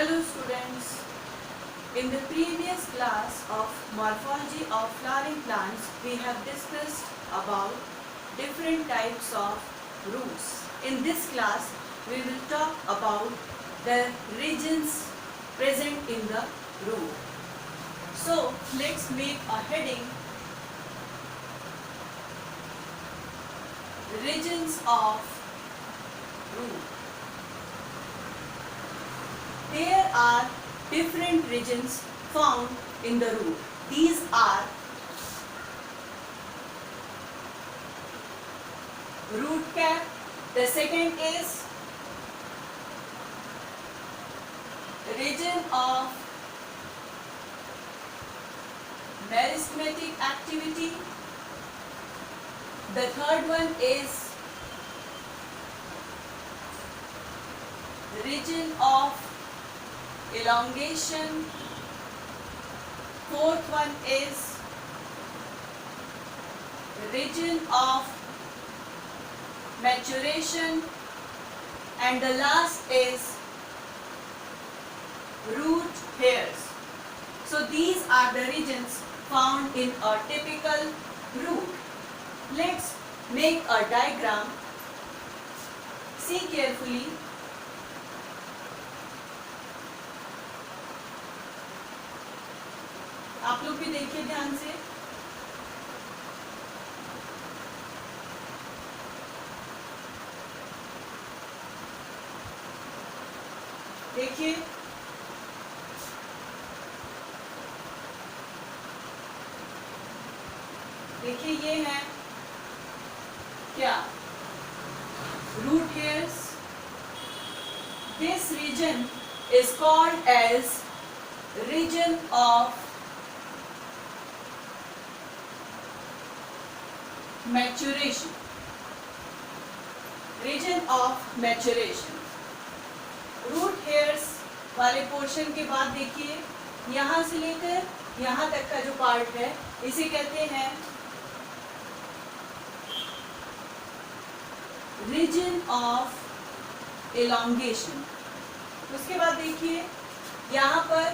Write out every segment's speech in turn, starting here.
Hello students, in the previous class of morphology of flowering plants, we have discussed about different types of roots. In this class, we will talk about the regions present in the root. So, let's make a heading, regions of root. There are different regions found in the root. These are root cap. The second is region of meristematic activity. The third one is region of elongation. Fourth one is region of maturation, and the last is root hairs. So these are the regions found in a typical root. Let's make a diagram. See carefully. आप लोग भी देखिए ध्यान से. देखिए, देखिए ये है क्या? Root hairs. This region is called as region of maturation. Region of maturation. Root hairs वाले पोर्शन के बाद देखिए, यहाँ से लेकर यहाँ तक का जो पार्ट है इसे कहते हैं region of elongation. उसके बाद देखिए, यहाँ पर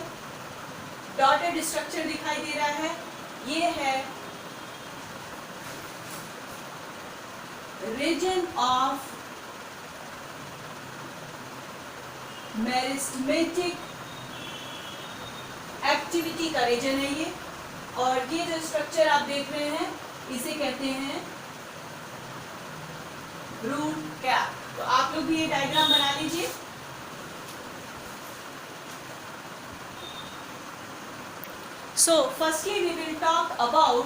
डॉटेड स्ट्रक्चर दिखाई दे रहा है. ये है region of meristematic activity का रीजन है ये. और ये जो स्ट्रक्चर आप देख रहे हैं इसे कहते हैं रूट कैप. तो आप लोग भी ये डायग्राम बना लीजिए. So firstly we will talk about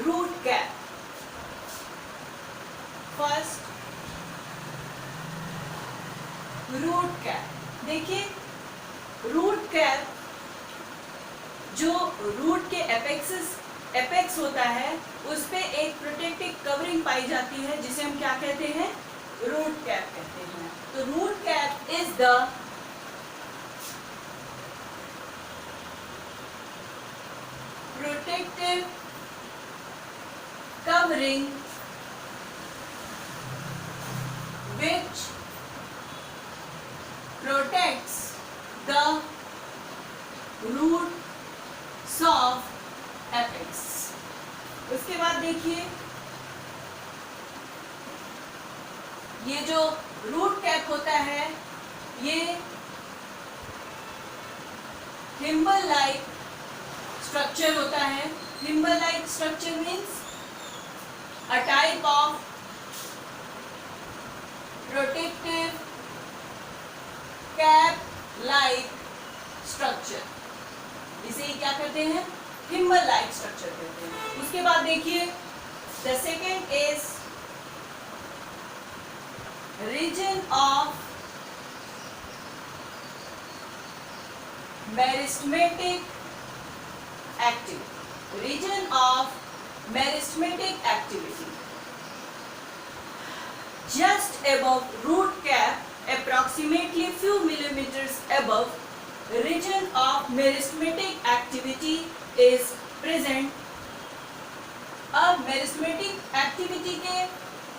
root cap. First root cap. देखिए, रूट कैप जो रूट के एपेक्स होता है उस पे एक प्रोटेक्टिव कवरिंग पाई जाती है जिसे हम क्या कहते हैं? रूट कैप कहते हैं. तो root cap is the protective covering which protects the roots of apex. उसके बाद देखिए, ये जो रूट कैप होता है ये थिम्बल लाइक स्ट्रक्चर होता है. Thimble like structure means a type of protective cap like structure. इसे क्या कहते हैं? थिम्बल लाइक स्ट्रक्चर कहते हैं. उसके बाद देखिए, the second is region of meristematic activity. Region of meristematic activity. Just above root cap, approximately few millimeters above, region of meristematic activity is present. अब meristematic activity के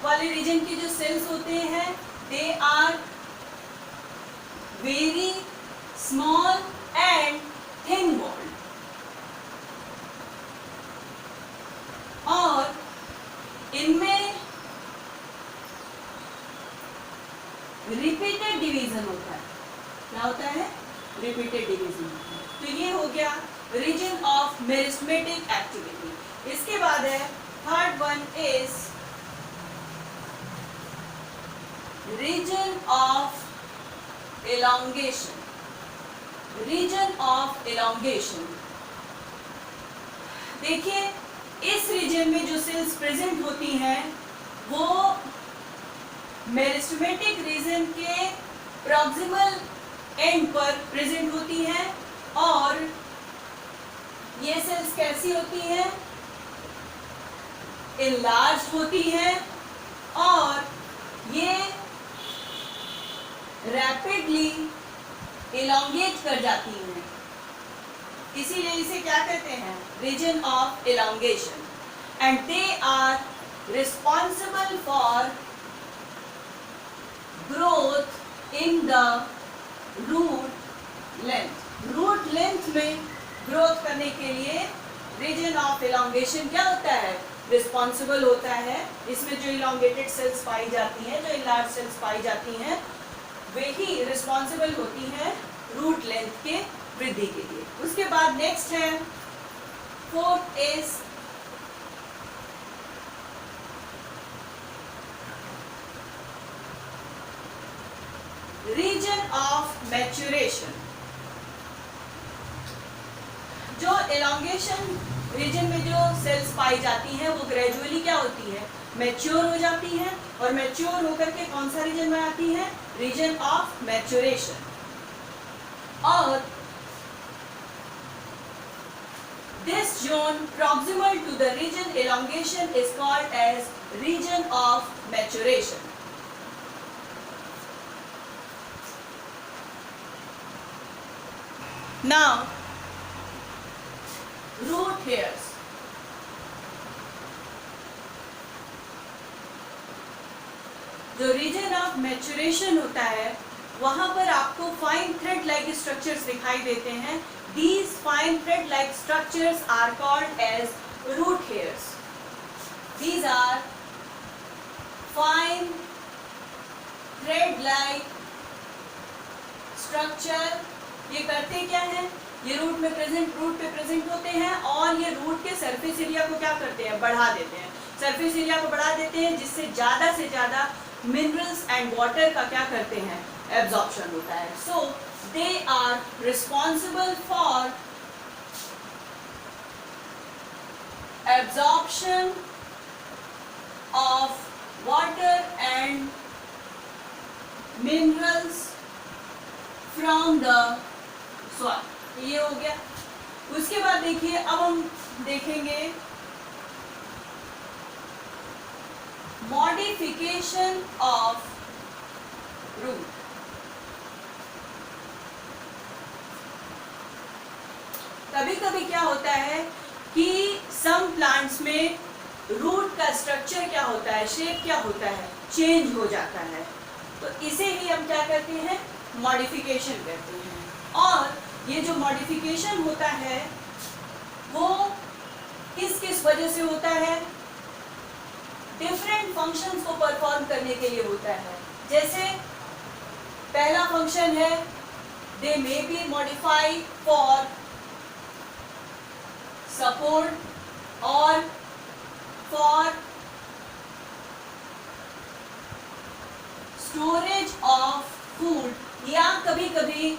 वाले रीजन के जो सेल्स होते हैं, they are very small and thin walled, और इनमें repeated division होता है। क्या होता है? रिपीटेड डिवीजन होता है। तो ये हो गया रीजन ऑफ मेरिस्टेमेटिक एक्टिविटी। इसके बाद है third one is region of elongation। Region of elongation, देखिए इस रीजन में जो सेल्स प्रेजेंट होती हैं वो मेरिस्टेमेटिक रीजन के प्रॉक्सिमल एंड पर प्रेजेंट होती हैं, और ये सेल्स कैसी होती हैं? इनलार्ज होती हैं, और ये रैपिडली इलोंगेट कर जाती हैं, इसीलिए इसे क्या कहते हैं? Region of elongation, and they are responsible for growth in the root length. Root length में ग्रोथ करने के लिए रीजन ऑफ elongation क्या होता है? रिस्पॉन्सिबल होता है। इसमें जो इलोंगेटेड सेल्स पाई जाती हैं, जो इनलार्ज सेल्स पाई जाती हैं, वे ही रिस्पॉन्सिबल होती हैं रूट लेंथ के वृद्धि के लिए। उसके बाद नेक्स्ट है fourth is region of maturation. जो elongation रीजन में जो सेल्स पाई जाती हैं वो ग्रेजुअली क्या होती है? मैच्योर हो जाती हैं, और मैच्योर होकर के कौन सा रीजन में आती है? Region of maturation. और this zone proximal to the region elongation is called as region of maturation. Now, root hairs. जो रीजन ऑफ मैच्योरेशन होता है वहां पर आपको फाइन थ्रेड लाइक स्ट्रक्चर्स दिखाई देते हैं। These fine thread-like structures are called as root hairs. These are fine thread-like structure. ये करते क्या हैं? ये रूट पे प्रेजेंट होते हैं, और ये रूट के सरफेस एरिया को क्या करते हैं? बढ़ा देते हैं। सरफेस एरिया को बढ़ा देते हैं, जिससे ज़्यादा से ज़्यादा मिनरल्स एंड वाटर का क्या करते हैं? एब्जॉर्प्शन होता है। सो they are responsible for absorption of water and minerals from the soil। ये हो गया। उसके बाद देखिए, अब हम देखेंगे मॉडिफिकेशन ऑफ रूट। कभी कभी क्या होता है कि सम प्लांट्स में रूट का स्ट्रक्चर क्या होता है? शेप क्या होता है? चेंज हो जाता है। तो इसे ही हम क्या कहते हैं? मॉडिफिकेशन कहते हैं। और ये जो मॉडिफिकेशन होता है वो किस किस वजह से होता है? डिफरेंट फंक्शंस को परफॉर्म करने के लिए होता है। जैसे पहला फंक्शन है, they may be modify for support और फॉर स्टोरेज ऑफ फूड, या कभी कभी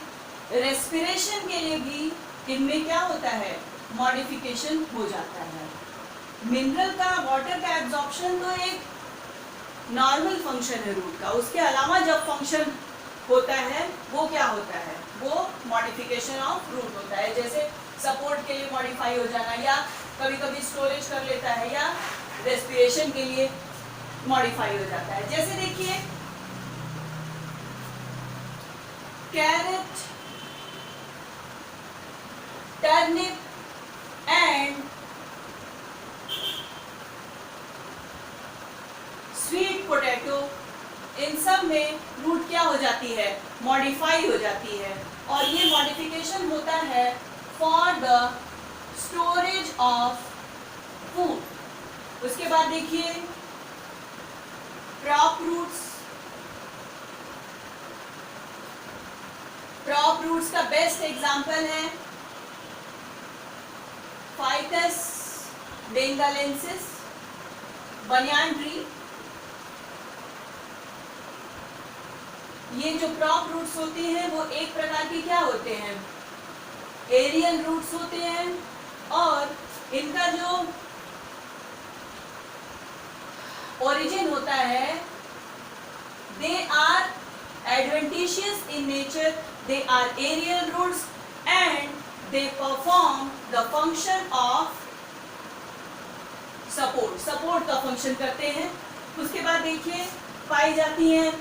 रेस्पिरेशन के लिए भी इनमें क्या होता है? मॉडिफिकेशन हो जाता है। मिनरल का, वाटर का एब्जॉर्प्शन तो एक नॉर्मल फंक्शन है रूट का। उसके अलावा जब फंक्शन होता है वो क्या होता है? वो मॉडिफिकेशन ऑफ रूट होता है। जैसे सपोर्ट के लिए मॉडिफाई हो जाना, या कभी कभी स्टोरेज कर लेता है, या रेस्पिरेशन के लिए मॉडिफाई हो जाता है। जैसे देखिए carrot, turnip and sweet potato, इन सब में रूट क्या हो जाती है? मॉडिफाई हो जाती है, और ये मॉडिफिकेशन होता है for the storage of food. उसके बाद देखिए क्रॉप रूट्स। क्रॉप रूट्स का बेस्ट एग्जांपल है फाइकस बेंगालेंसिस, बनियान ट्री। ये जो क्रॉप रूट्स होते हैं वो एक प्रकार के क्या होते हैं, एरियल रूट्स होते हैं, और इनका जो ओरिजिन होता है, they are adventitious in nature, they are aerial roots and they perform the function of support, support का function करते हैं। उसके बाद देखिए पाई जाती हैं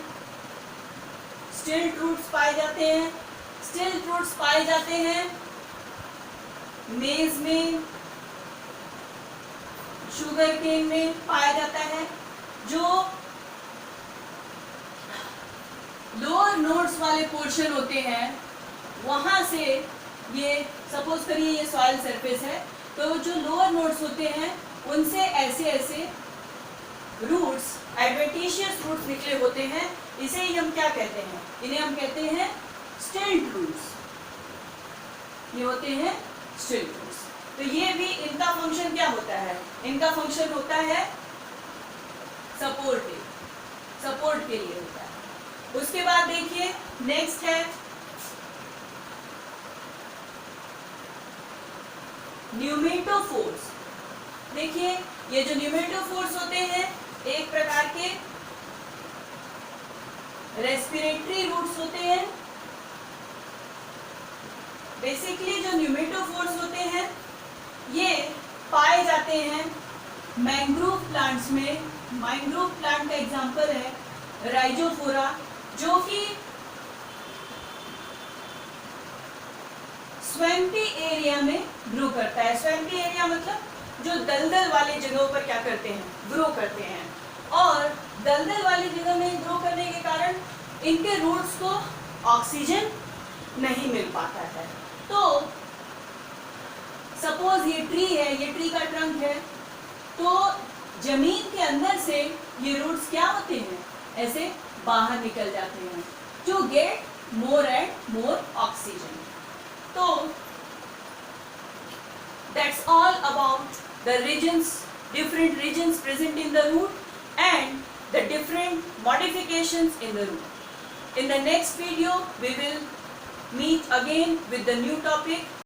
स्टिल्ट रूट्स, पाए जाते हैं स्टिल्ट रूट्स पाए जाते हैं मेज में, शुगर केन में पाया जाता है। जो लोअर नोड्स वाले पोर्शन होते हैं वहां से, ये सपोज करिए ये सॉइल सरफेस है, तो जो लोअर नोड्स होते हैं उनसे ऐसे ऐसे रूट्स, एडवेंटिशियस रूट्स निकले होते हैं। इसे ही हम क्या कहते हैं, इन्हें हम कहते हैं स्टिल्ट रूट्स। ये होते हैं स्टिल्ट रूट्स। तो ये भी, इनका फंक्शन क्या होता है, इनका फंक्शन होता है सपोर्टिव, सपोर्ट के लिए होता है। उसके बाद देखिए नेक्स्ट है न्यूमेटोफोर्स। देखिए ये जो न्यूमेटोफोर्स होते हैं एक प्रकार के रेस्पिरेटरी रूट्स होते हैं। बेसिकली जो न्यूमेटोफोर्स होते हैं ये पाए जाते हैं मैंग्रोव प्लांट्स में। मैंग्रोव प्लांट का एग्जांपल है राइजोफोरा, जो कि स्वैम्पी एरिया में ग्रो करता है। स्वैम्पी एरिया मतलब जो दलदल वाले जगहों पर क्या करते हैं, ग्रो करते हैं, और दलदल वाली जगह में ग्रो करने के कारण इनके रूट्स को ऑक्सीजन नहीं मिल पाता है। तो सपोज ये ट्री है, ये ट्री का ट्रंक है, तो जमीन के अंदर से ये रूट्स क्या होते हैं, ऐसे बाहर निकल जाते हैं to get more and more oxygen. तो that's all about the regions, different regions present in the root and the different modifications in the root. In the next video we will meet again with the new topic.